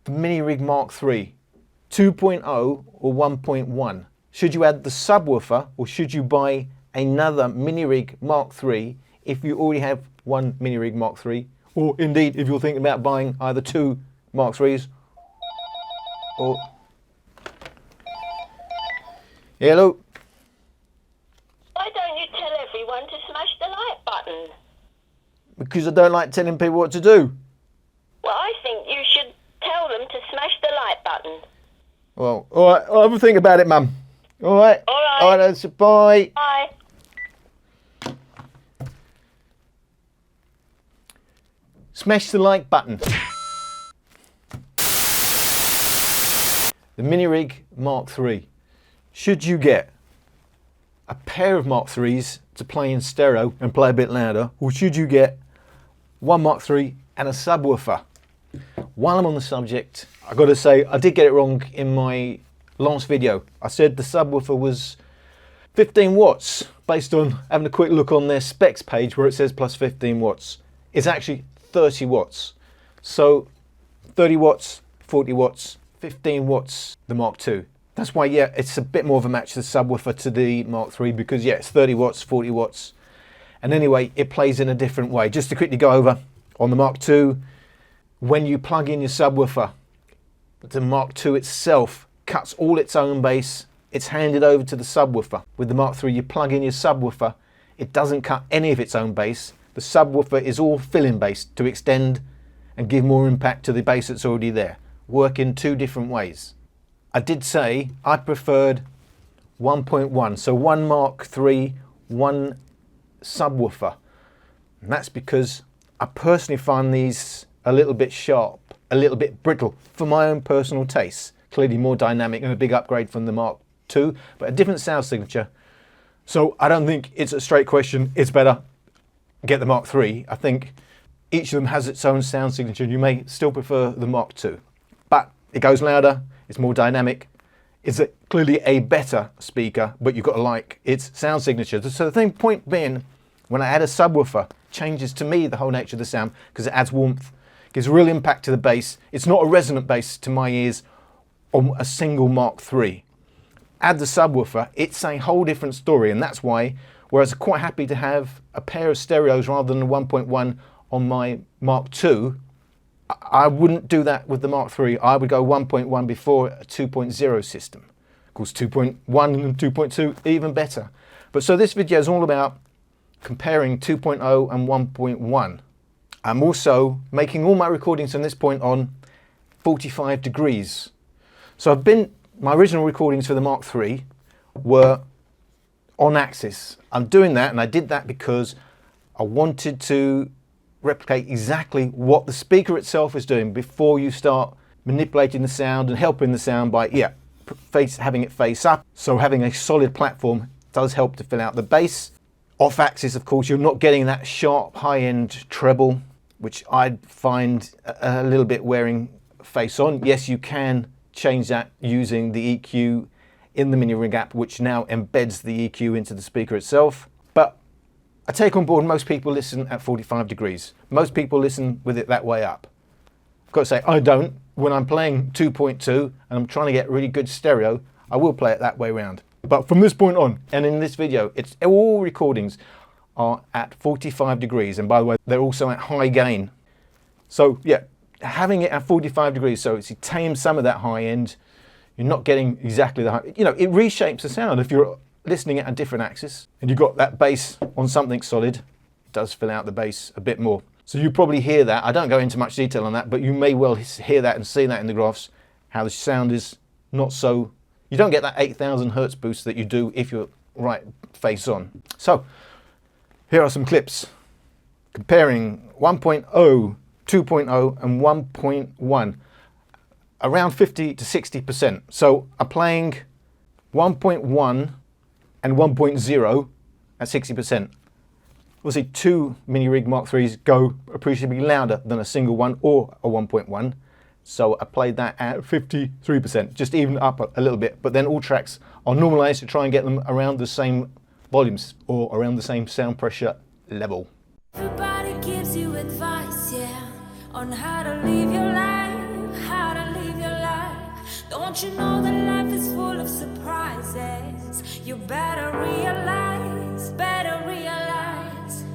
the Minirig Mark III, 2.0 or 1.1? Should you add the subwoofer or should you buy another Minirig Mark III if you already have one Minirig Mark III? Or indeed, if you're thinking about buying either two Mark IIIs or... Hello? Why don't you tell everyone to smash the like button? Because I don't like telling people what to do. Well, I think you should tell them to smash the like button. Well, all right, I'll have a think about it, Mum. All right? All right. All right, that's bye. Bye. Smash the like button. The Minirig Mark III. Should you get a pair of Mark IIIs to play in stereo and play a bit louder, or should you get one Mark III and a subwoofer? While I'm on the subject, I've got to say I did get it wrong in my last video. I said the subwoofer was 15 watts based on having a quick look on their specs page where it says plus 15 watts. It's actually 30 watts. So 30 watts, 40 watts, 15 watts, the Mark II. That's why, yeah, it's a bit more of a match, the subwoofer to the Mark III, because, yeah, it's 30 watts, 40 watts. And anyway, it plays in a different way. Just to quickly go over, on the Mark II, when you plug in your subwoofer, the Mark II itself cuts all its own bass. It's handed over to the subwoofer. With the Mark III, you plug in your subwoofer. It doesn't cut any of its own bass. The subwoofer is all fill-in bass to extend and give more impact to the bass that's already there. Work in two different ways. I did say I preferred 1.1, so one Mark III, one subwoofer. And that's because I personally find these a little bit sharp, a little bit brittle for my own personal taste. Clearly more dynamic and a big upgrade from the Mark II, but a different sound signature. So I don't think it's a straight question, it's better get the Mark III. I think each of them has its own sound signature. You may still prefer the Mark II, but it goes louder, it's more dynamic. It's clearly a better speaker, but you've got to like its sound signature. So the point being, when I add a subwoofer, changes to me the whole nature of the sound because it adds warmth, gives real impact to the bass. It's not a resonant bass to my ears on a single Mark III. Add the subwoofer, it's a whole different story, and that's why, whereas I'm quite happy to have a pair of stereos rather than a 1.1 on my Mark II, I wouldn't do that with the Mark III. I would go 1.1 before a 2.0 system. Of course, 2.1 and 2.2, even better. But so this video is all about comparing 2.0 and 1.1. I'm also making all my recordings from this point on 45 degrees. So my original recordings for the Mark III were on axis. I'm doing that, and I did that because I wanted to replicate exactly what the speaker itself is doing before you start manipulating the sound and helping the sound by, having it face up. So having a solid platform does help to fill out the bass. Off axis, of course, you're not getting that sharp high-end treble, which I'd find a little bit wearing face on. Yes, you can change that using the EQ in the Minirig app, which now embeds the EQ into the speaker itself. But I take on board most people listen at 45 degrees. Most people listen with it that way up. I've got to say, I don't. When I'm playing 2.2 and I'm trying to get really good stereo, I will play it that way around. But from this point on, and in this video, all recordings are at 45 degrees. And by the way, they're also at high gain. So yeah, having it at 45 degrees, so it's tamed some of that high end, you're not getting exactly the high, it reshapes the sound. If you're listening at a different axis and you've got that bass on something solid, it does fill out the bass a bit more. So you probably hear that. I don't go into much detail on that, but you may well hear that and see that in the graphs, how the sound is not so, you don't get that 8,000 hertz boost that you do if you're right face on. So here are some clips comparing 1.0, 2.0 and 1.1, around 50 to 60%. So I'm playing 1.1 and 1.0 at 60%. Obviously, two Minirig Mark IIIs go appreciably louder than a single one or a 1.1. So I played that at 53%, just even up a little bit. But then all tracks are normalized to try and get them around the same volumes or around the same sound pressure level. Everybody gives you advice, yeah, on how to live your life, how to live Don't you know that life is full of surprises? You better realize, better realize.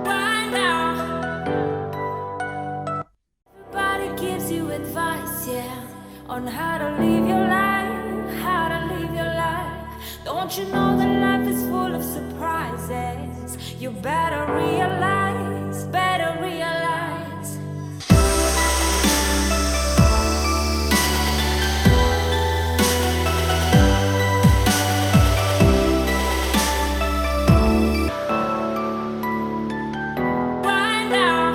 Right now, everybody gives you advice, yeah, on how to live your life, how to live your life. Don't you know that life is full of surprises? You better realize, better realize. Right now,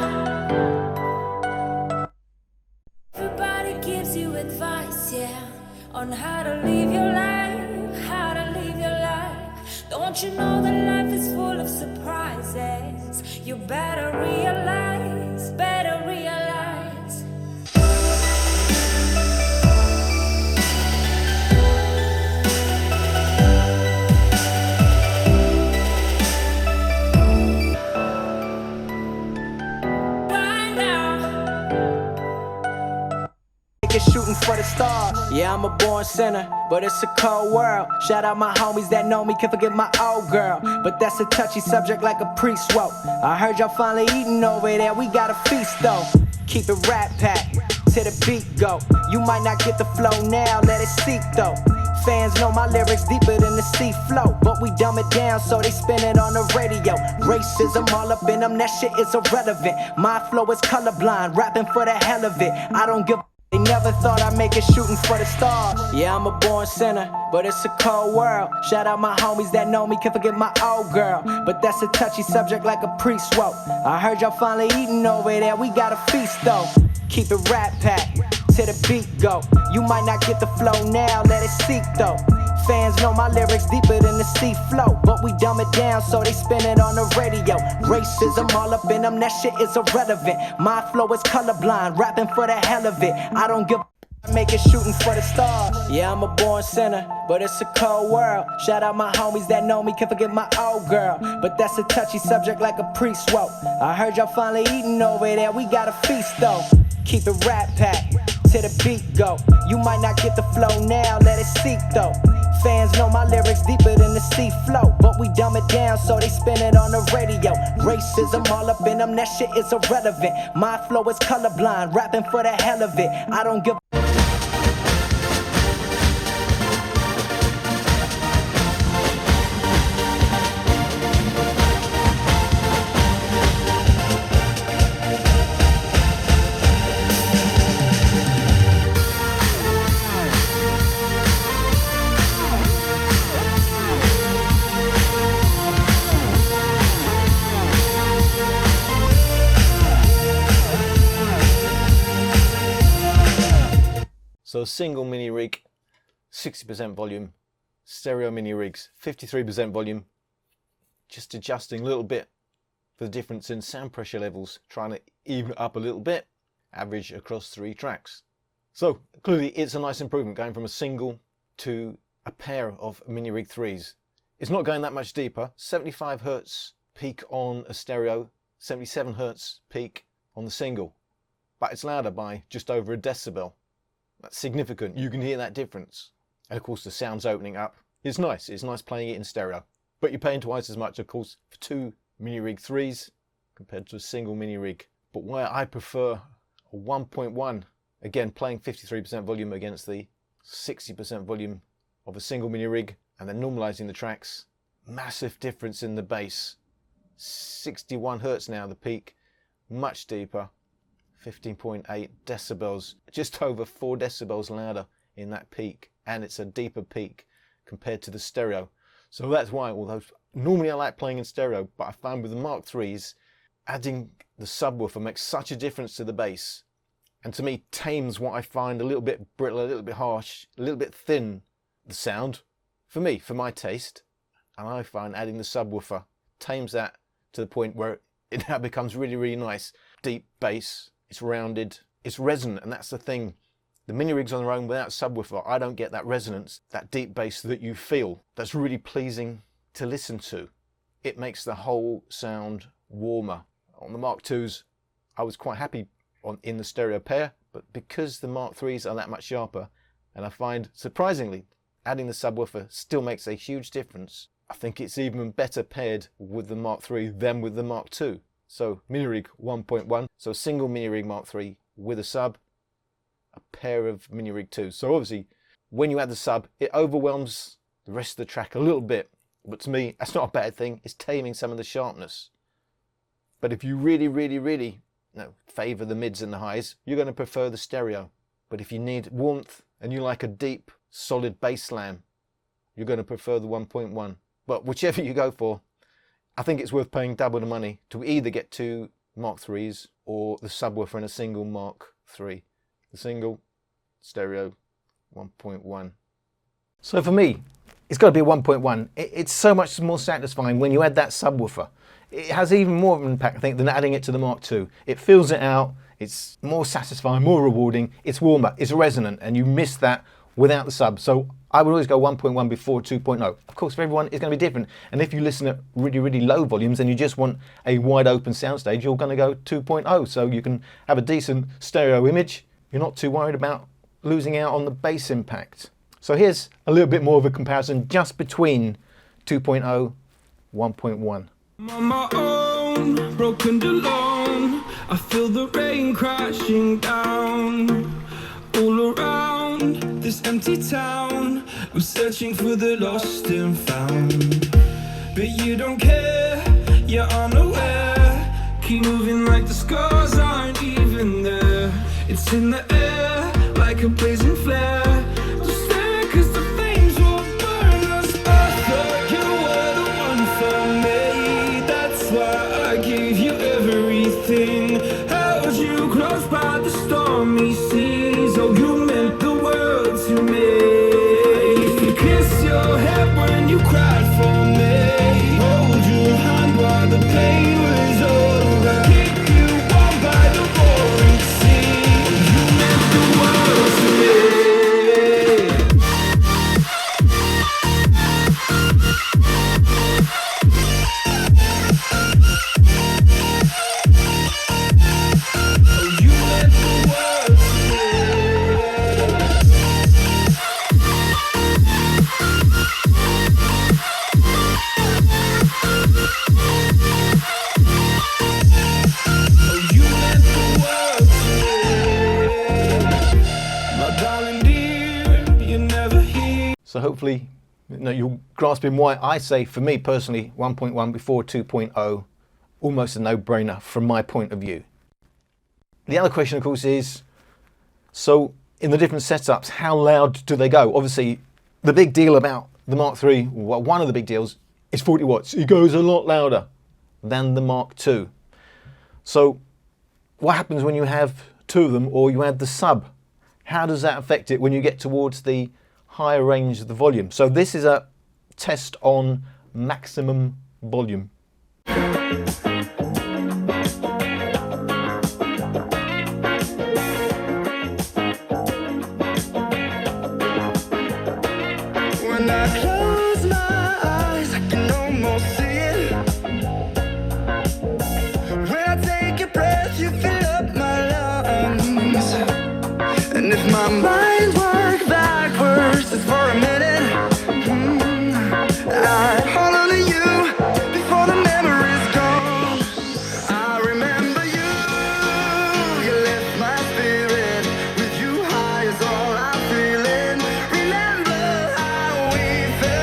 everybody gives you advice, yeah, on how to live your life, how to live your life. Don't you know that life is full of surprises? You better realize, better realize. Right now, Shooting for the stars. Yeah, I'm a born sinner, but it's a cold world. Shout out my homies that know me, can't forget my old girl. But that's a touchy subject like a priest woke. I heard y'all finally eating over there, we got a feast though. Keep it rap pack, to the beat go. You might not get the flow now, let it seep though. Fans know my lyrics deeper than the sea flow, but we dumb it down so they spin it on the radio. Racism all up in them, that shit is irrelevant. My flow is colorblind, rapping for the hell of it. I don't give. They never thought I'd make it shooting for the stars. Yeah, I'm a born sinner, but it's a cold world. Shout out my homies that know me, can't forget my old girl. But that's a touchy subject like a priest woke. I heard y'all finally eating over there, we got a feast though. Keep it rap pack, to the beat go. You might not get the flow now, let it seep though. Fans know my lyrics deeper than the sea flow, but we dumb it down so they spin it on the radio. Racism all up in them, that shit is irrelevant. My flow is colorblind, rapping for the hell of it. I don't give a make it shooting for the stars. Yeah, I'm a born sinner, but it's a cold world. Shout out my homies that know me, can't forget my old girl. But that's a touchy subject like a priest woke. I heard y'all finally eating over there, we got a feast though. Keep it rap pack, to the beat go. You might not get the flow now, let it seep though. Fans know my lyrics deeper than the sea flow, but we dumb it down so they spin it on the radio. Racism all up in them, that shit is irrelevant. My flow is colorblind, rapping for the hell of it. I don't give. So single mini rig, 60% volume, stereo mini rigs, 53% volume, just adjusting a little bit for the difference in sound pressure levels, trying to even it up a little bit, average across 3 tracks. So clearly it's a nice improvement going from a single to a pair of mini rig 3s. It's not going that much deeper, 75 Hz peak on a stereo, 77 Hz peak on the single, but it's louder by just over a decibel. That's significant, you can hear that difference. And of course the sound's opening up. It's nice playing it in stereo. But you're paying twice as much of course for 2 mini rig 3s compared to a single mini rig. But why I prefer a 1.1, again playing 53% volume against the 60% volume of a single mini rig and then normalizing the tracks, massive difference in the bass. 61 Hz now the peak, much deeper. 15.8 decibels, just over 4 decibels louder in that peak, and it's a deeper peak compared to the stereo. So that's why, although normally I like playing in stereo, but I found with the Mark IIIs, adding the subwoofer makes such a difference to the bass, and to me tames what I find a little bit brittle, a little bit harsh, a little bit thin, the sound, for me, for my taste. And I find adding the subwoofer tames that to the point where it now becomes really, really nice. Deep bass, it's rounded, it's resonant, and that's the thing The Minirigs on their own without subwoofer, I don't get that resonance, that deep bass that you feel. That's really pleasing to listen to. It makes the whole sound warmer. On the Mark IIs, I was quite happy in the stereo pair, but because the Mark IIIs are that much sharper, and I find, surprisingly, adding the subwoofer still makes a huge difference, I think it's even better paired with the Mark III than with the Mark II. So Minirig 1.1, so a single Minirig Mark III with a sub, a pair of Minirig 2s. So obviously, when you add the sub, it overwhelms the rest of the track a little bit. But to me, that's not a bad thing. It's taming some of the sharpness. But if you really favour the mids and the highs, you're going to prefer the stereo. But if you need warmth and you like a deep, solid bass slam, you're going to prefer the 1.1. But whichever you go for, I think it's worth paying double the money to either get two Mark IIIs or the subwoofer and a single Mark III. The single, stereo, 1.1. So for me, it's got to be a 1.1. It's so much more satisfying when you add that subwoofer. It has even more of an impact, I think, than adding it to the Mark II. It fills it out, it's more satisfying, more rewarding, it's warmer, it's resonant, and you miss that without the sub. So I would always go 1.1 before 2.0. Of course, for everyone, it's going to be different. And if you listen at really low volumes and you just want a wide open soundstage, you're going to go 2.0. So you can have a decent stereo image. You're not too worried about losing out on the bass impact. So here's a little bit more of a comparison just between 2.0, 1.1. I'm on my own, broken alone. I feel the rain crashing down all around this empty town. I'm searching for the lost and found, but you don't care, you're unaware. Keep moving like the scars aren't even there. It's in the air like a blazing flare. Just stare, 'cause the flames will burn us. I thought you were the one for me. That's why I gave you everything. Held you close by the stormy seas. Oh, you meant the world to me. I used to kiss your head when you cried for me. Hold your hand while the pain was over. Keep you warm by the roaring sea. You meant the world to me. So hopefully, you're grasping why I say, for me personally, 1.1 before 2.0, almost a no-brainer from my point of view. The other question, of course, is, so in the different setups, how loud do they go? Obviously, the big deal about the Mark III, well, one of the big deals, is 40 watts. It goes a lot louder than the Mark II. So what happens when you have two of them or you add the sub? How does that affect it when you get towards the higher range of the volume? So this is a test on maximum volume. When I close my eyes, I can almost see it. When I take a breath, you fill up my lungs. And if my mind works backwards just for a minute, I'd hold on to you before the memories gone. I remember you, you lift my spirit. With you high is all I'm feeling. Remember how we felt.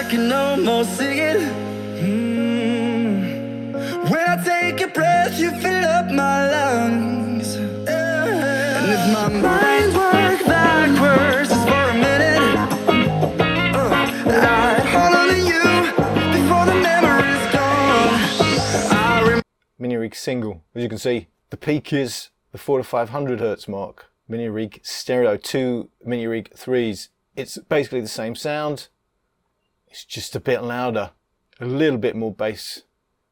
can almost see it. When I take a breath, you fill up my lungs. And if my mind worked backwards just for a minute, I'd hold on to you before the memory's gone. Minirig single. As you can see, the peak is the 400 to 500 hertz mark. Minirig stereo, 2 Minirig 3s. It's basically the same sound. It's just a bit louder, a little bit more bass,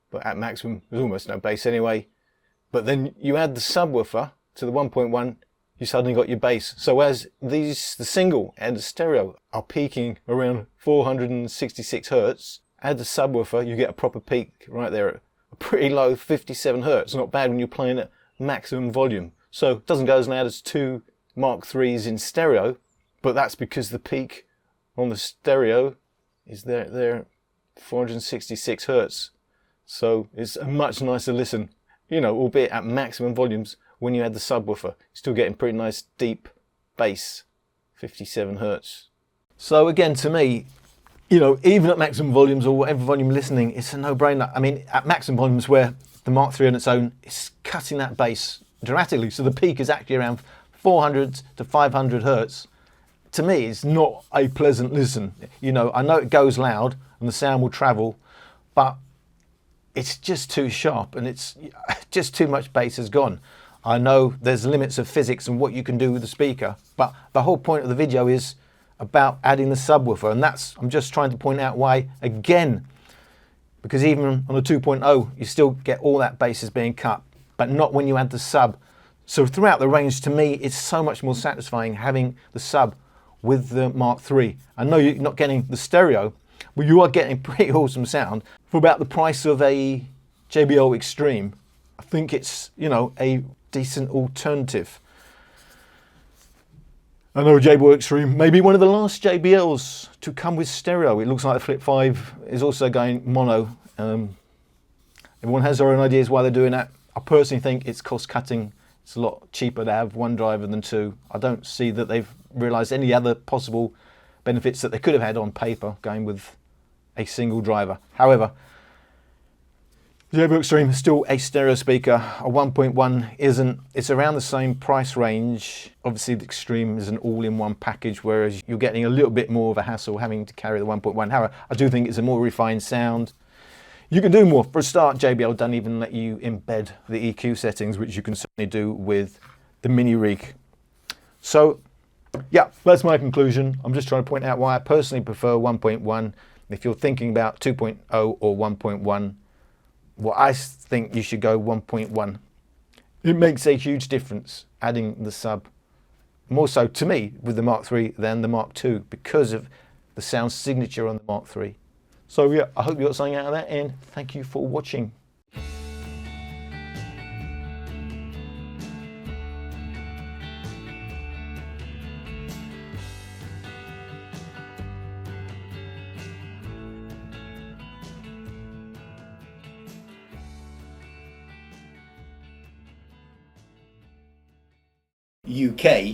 but at maximum there's almost no bass anyway. But then you add the subwoofer to the 1.1, you suddenly got your bass. So as the single and the stereo are peaking around 466 hertz, add the subwoofer, you get a proper peak right there at a pretty low 57 hertz. Not bad when you're playing at maximum volume. So it doesn't go as loud as 2 Mark 3s in stereo, but that's because the peak on the stereo is there 466 hertz. So it's a much nicer listen, you know, albeit at maximum volumes. When you add the subwoofer, you're still getting pretty nice deep bass, 57 hertz. So again, to me, you know, even at maximum volumes or whatever volume you're listening, it's a no-brainer. I mean, at maximum volumes where the Mark III on its own is cutting that bass dramatically, so the peak is actually around 400 to 500 hertz. To me, it's not a pleasant listen. You know, I know it goes loud and the sound will travel, but it's just too sharp and it's just too much bass has gone. I know there's limits of physics and what you can do with the speaker, but the whole point of the video is about adding the subwoofer, and I'm just trying to point out why, again, because even on a 2.0, you still get all that bass is being cut, but not when you add the sub. So throughout the range, to me, it's so much more satisfying having the sub with the Mark III. I know you're not getting the stereo, but you are getting pretty awesome sound for about the price of a JBL Extreme. I think it's, you know, a decent alternative. I know JBL Extreme may be one of the last JBLs to come with stereo. It looks like the Flip 5 is also going mono. Everyone has their own ideas why they're doing that. I personally think it's cost cutting. It's a lot cheaper to have one driver than two. I don't see that they've realised any other possible benefits that they could have had on paper going with a single driver. However, the JBL Extreme is still a stereo speaker. A 1.1 isn't. It's around the same price range. Obviously the Extreme is an all-in-one package, whereas you're getting a little bit more of a hassle having to carry the 1.1. However, I do think it's a more refined sound. You can do more. For a start, JBL don't even let you embed the EQ settings, which you can certainly do with the Minirig. So yeah, that's my conclusion. I'm just trying to point out why I personally prefer 1.1. If you're thinking about 2.0 or 1.1, well, I think you should go 1.1. It makes a huge difference adding the sub, more so to me with the Mark III than the Mark II, because of the sound signature on the Mark III. So yeah, I hope you got something out of that, and thank you for watching. UK